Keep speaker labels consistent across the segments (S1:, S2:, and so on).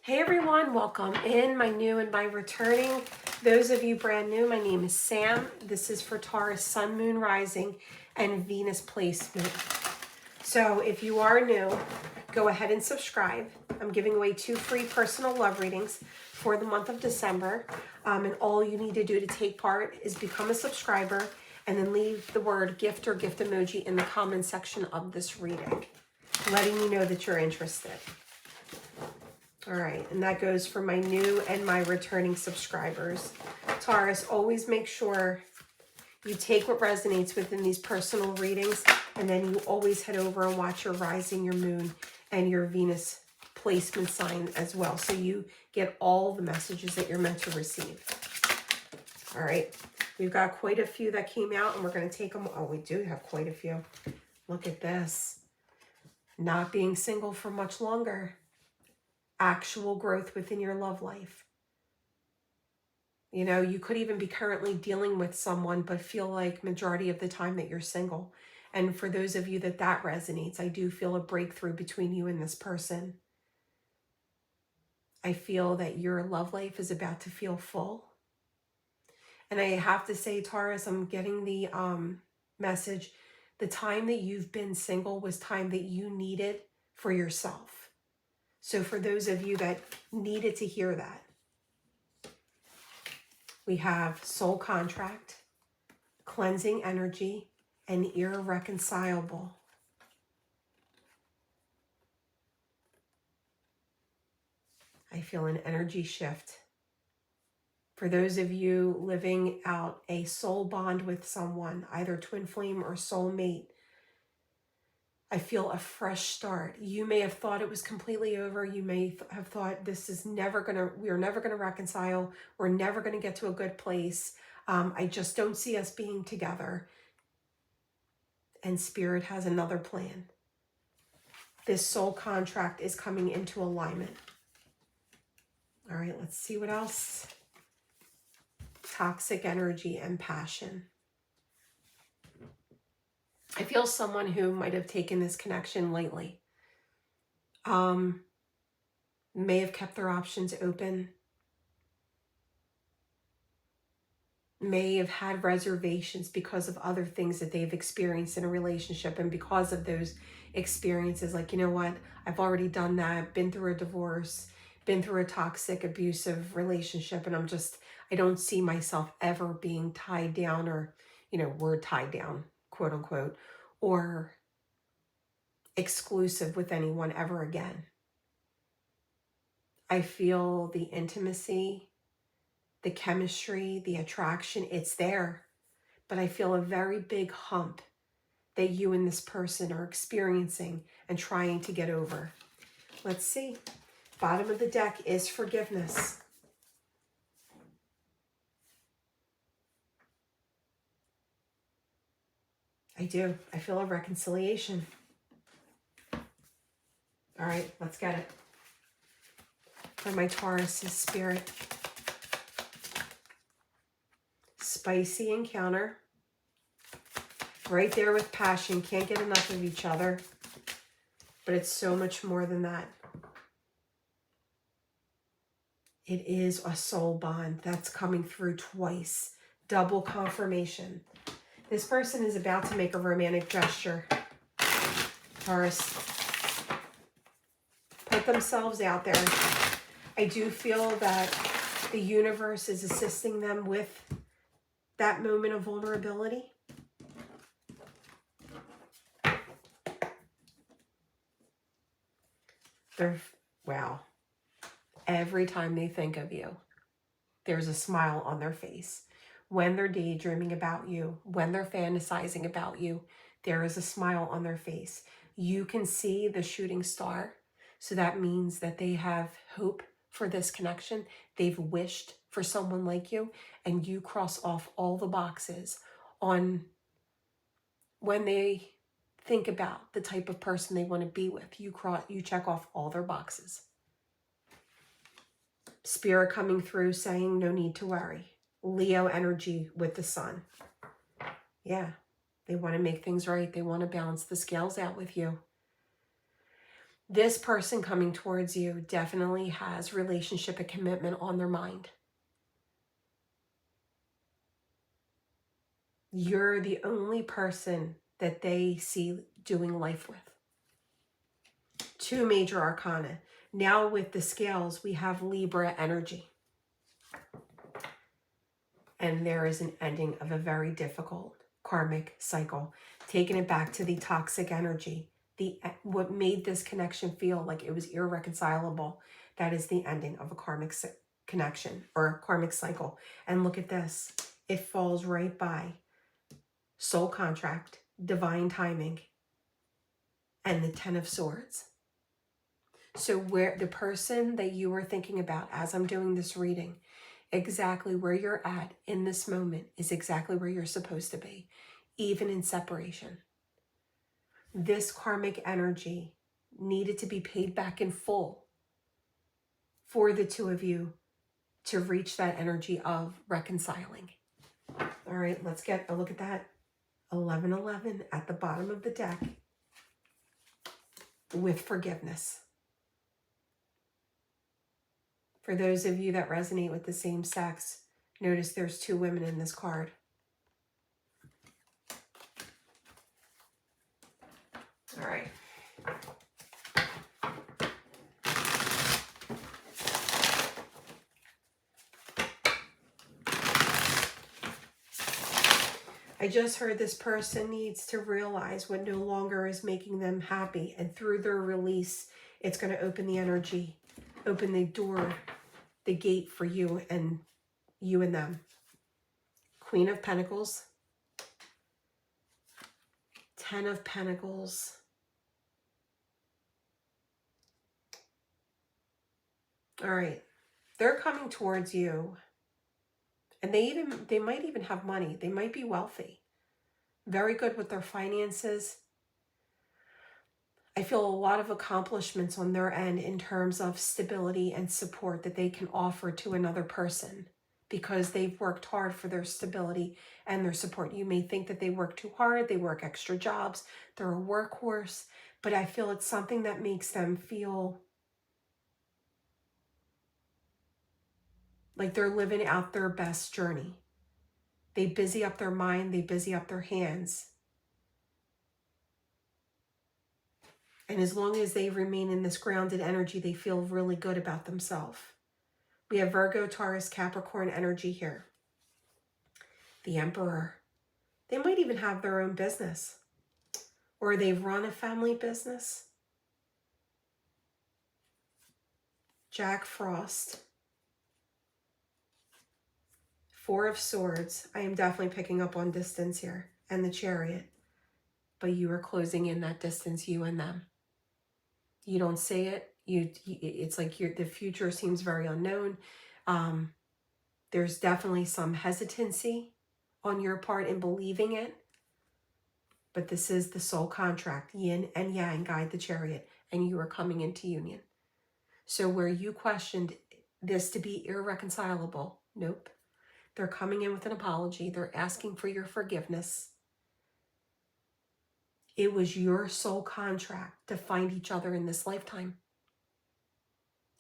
S1: Hey everyone, welcome in, my new and my returning. Those of you brand new, my name is Sam. This is for Taurus Sun, Moon, Rising, and Venus placement. So if you are new, go ahead and subscribe. I'm giving away 2 free personal love readings for the month of December. And all you need to do to take part is become a subscriber and then leave the word gift or gift emoji in the comment section of this reading, letting me know that you're interested. All right, and that goes for my new and my returning subscribers. Taurus, always make sure you take what resonates within these personal readings, and then you always head over and watch your rising, your moon, and your Venus placement sign as well, so you get all the messages that you're meant to receive. All right, we've got quite a few that came out, and we're going to take them. Oh, we do have quite a few. Look at this. Not being single for much longer. Actual growth within your love life. You know, you could even be currently dealing with someone, but feel like majority of the time that you're single. And for those of you that resonates, I do feel a breakthrough between you and this person. I feel that your love life is about to feel full. And I have to say, Taurus, I'm getting the message. The time that you've been single was time that you needed for yourself. So for those of you that needed to hear that, we have soul contract, cleansing energy, and irreconcilable. I feel an energy shift. For those of you living out a soul bond with someone, either twin flame or soulmate, I feel a fresh start. You may have thought it was completely over. You may have thought we are never gonna reconcile. We're never gonna get to a good place. I just don't see us being together. And Spirit has another plan. This soul contract is coming into alignment. All right, let's see what else. Toxic energy and passion. I feel someone who might have taken this connection lightly. May have kept their options open. May have had reservations because of other things that they've experienced in a relationship. And because of those experiences, like, you know what, I've already done that, been through a divorce, been through a toxic, abusive relationship, and I don't see myself ever being tied down, or, you know, we're tied down, quote unquote, or exclusive with anyone ever again. I feel the intimacy, the chemistry, the attraction, it's there. But I feel a very big hump that you and this person are experiencing and trying to get over. Let's see. Bottom of the deck is forgiveness. I do. I feel a reconciliation. All right, let's get it. For my Taurus's spirit. Spicy encounter. Right there with passion. Can't get enough of each other. But it's so much more than that. It is a soul bond that's coming through twice. Double confirmation. This person is about to make a romantic gesture. Taurus. Put themselves out there. I do feel that the universe is assisting them with that moment of vulnerability. Wow. Every time they think of you, there's a smile on their face. When they're daydreaming about you, when they're fantasizing about you, there is a smile on their face. You can see the shooting star. So that means that they have hope for this connection. They've wished for someone like you, and you cross off all the boxes on when they think about the type of person they want to be with. You check off all their boxes. Spirit coming through saying no need to worry. Leo energy with the sun. Yeah, they want to make things right. They want to balance the scales out with you. This person coming towards you definitely has relationship and commitment on their mind. You're the only person that they see doing life with. 2 major arcana. Now with the scales, we have Libra energy. And there is an ending of a very difficult karmic cycle. Taking it back to the toxic energy. What made this connection feel like it was irreconcilable. That is the ending of a karmic connection or a karmic cycle. And look at this. It falls right by soul contract, divine timing, and the 10 of Swords. So where the person that you were thinking about as I'm doing this reading, exactly where you're at in this moment is exactly where you're supposed to be, even in separation. This karmic energy needed to be paid back in full for the 2 of you to reach that energy of reconciling. All right, let's get a look at that. 1111 at the bottom of the deck with forgiveness. For those of you that resonate with the same sex, notice there's 2 women in this card. All right. I just heard this person needs to realize what no longer is making them happy. And through their release, it's going to open the energy, open the door, the gate for you and them. Queen of Pentacles. 10 of Pentacles. All right. They're coming towards you. And they might even have money. They might be wealthy. Very good with their finances. I feel a lot of accomplishments on their end in terms of stability and support that they can offer to another person because they've worked hard for their stability and their support. You may think that they work too hard, they work extra jobs, they're a workhorse, but I feel it's something that makes them feel like they're living out their best journey. They busy up their mind, they busy up their hands. And as long as they remain in this grounded energy, they feel really good about themselves. We have Virgo, Taurus, Capricorn energy here. The Emperor. They might even have their own business. Or they run a family business. Jack Frost. 4 of Swords. I am definitely picking up on distance here. And the Chariot. But you are closing in that distance, you and them. You don't say it. It's like the future seems very unknown. There's definitely some hesitancy on your part in believing it. But this is the soul contract. Yin and Yang guide the Chariot. And you are coming into union. So where you questioned this to be irreconcilable, nope. They're coming in with an apology. They're asking for your forgiveness. It was your soul contract to find each other in this lifetime.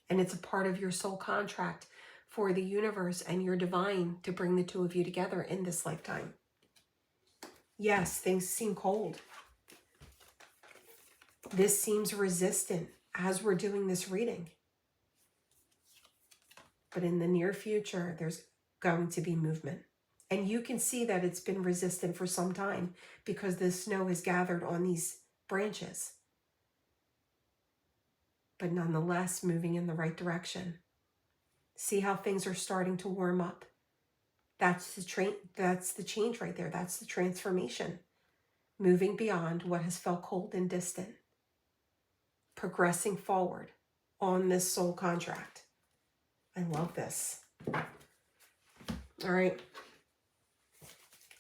S1: And it's a part of your soul contract for the universe and your divine to bring the 2 of you together in this lifetime. Yes, things seem cold. This seems resistant as we're doing this reading. But in the near future, there's going to be movement. And you can see that it's been resistant for some time because the snow has gathered on these branches. But nonetheless, moving in the right direction. See how things are starting to warm up. That's the change right there. That's the transformation. Moving beyond what has felt cold and distant. Progressing forward on this soul contract. I love this. All right.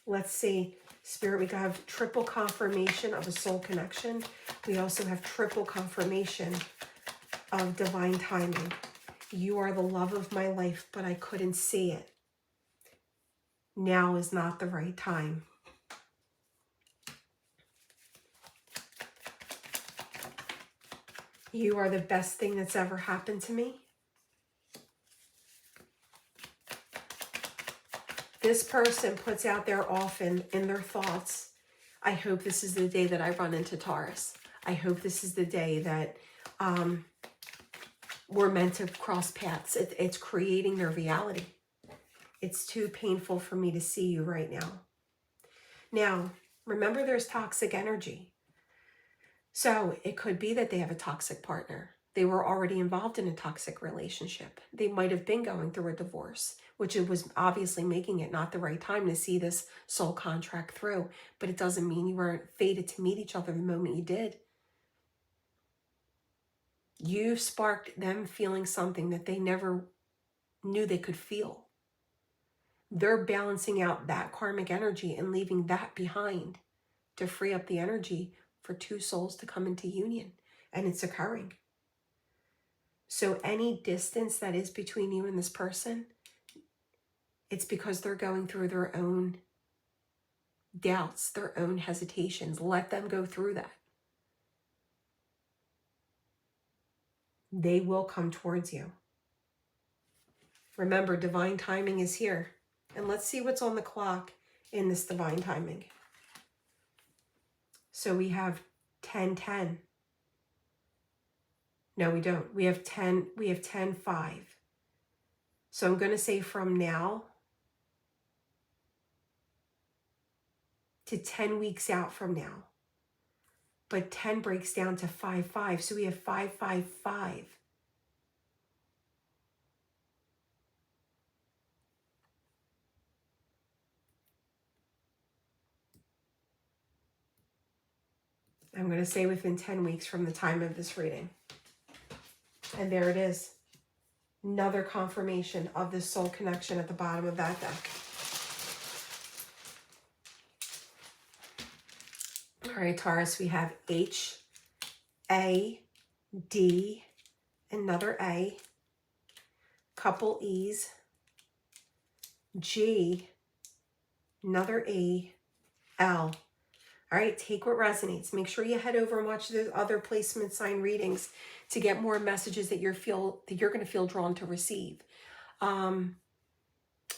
S1: Let's see. Spirit, we have triple confirmation of a soul connection. We also have triple confirmation of divine timing. You are the love of my life, but I couldn't see it. Now is not the right time. You are the best thing that's ever happened to me. This person puts out there often in their thoughts, I hope this is the day that I run into Taurus. I hope this is the day that we're meant to cross paths. It's creating their reality. It's too painful for me to see you right now. Now, remember there's toxic energy. So it could be that they have a toxic partner. They were already involved in a toxic relationship. They might have been going through a divorce, which it was obviously making it not the right time to see this soul contract through. But it doesn't mean you weren't fated to meet each other the moment you did. You sparked them feeling something that they never knew they could feel. They're balancing out that karmic energy and leaving that behind to free up the energy for two souls to come into union. And it's occurring. So any distance that is between you and this person, it's because they're going through their own doubts, their own hesitations. Let them go through that. They will come towards you. Remember, divine timing is here. And let's see what's on the clock in this divine timing. So we have 10:10. No, we don't. We have 10:5. So I'm going to say from now to 10 weeks out from now. But 10 breaks down to 5:5. So we have 5:5:5. I'm going to say within 10 weeks from the time of this reading. And there it is. Another confirmation of this soul connection at the bottom of that deck. All right, Taurus, we have H, A, D, another A, couple E's, G, another E, L. All right, take what resonates. Make sure you head over and watch the other placement sign readings to get more messages that you're going to feel drawn to receive.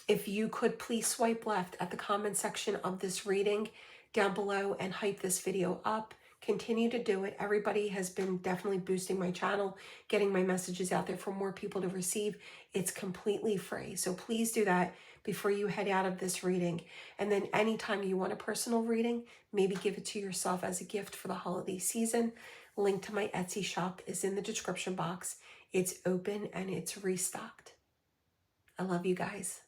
S1: If you could please swipe left at the comment section of this reading down below and hype this video up. Continue to do it. Everybody has been definitely boosting my channel, getting my messages out there for more people to receive. It's completely free. So please do that before you head out of this reading. And then anytime you want a personal reading, maybe give it to yourself as a gift for the holiday season. Link to my Etsy shop is in the description box. It's open and it's restocked. I love you guys.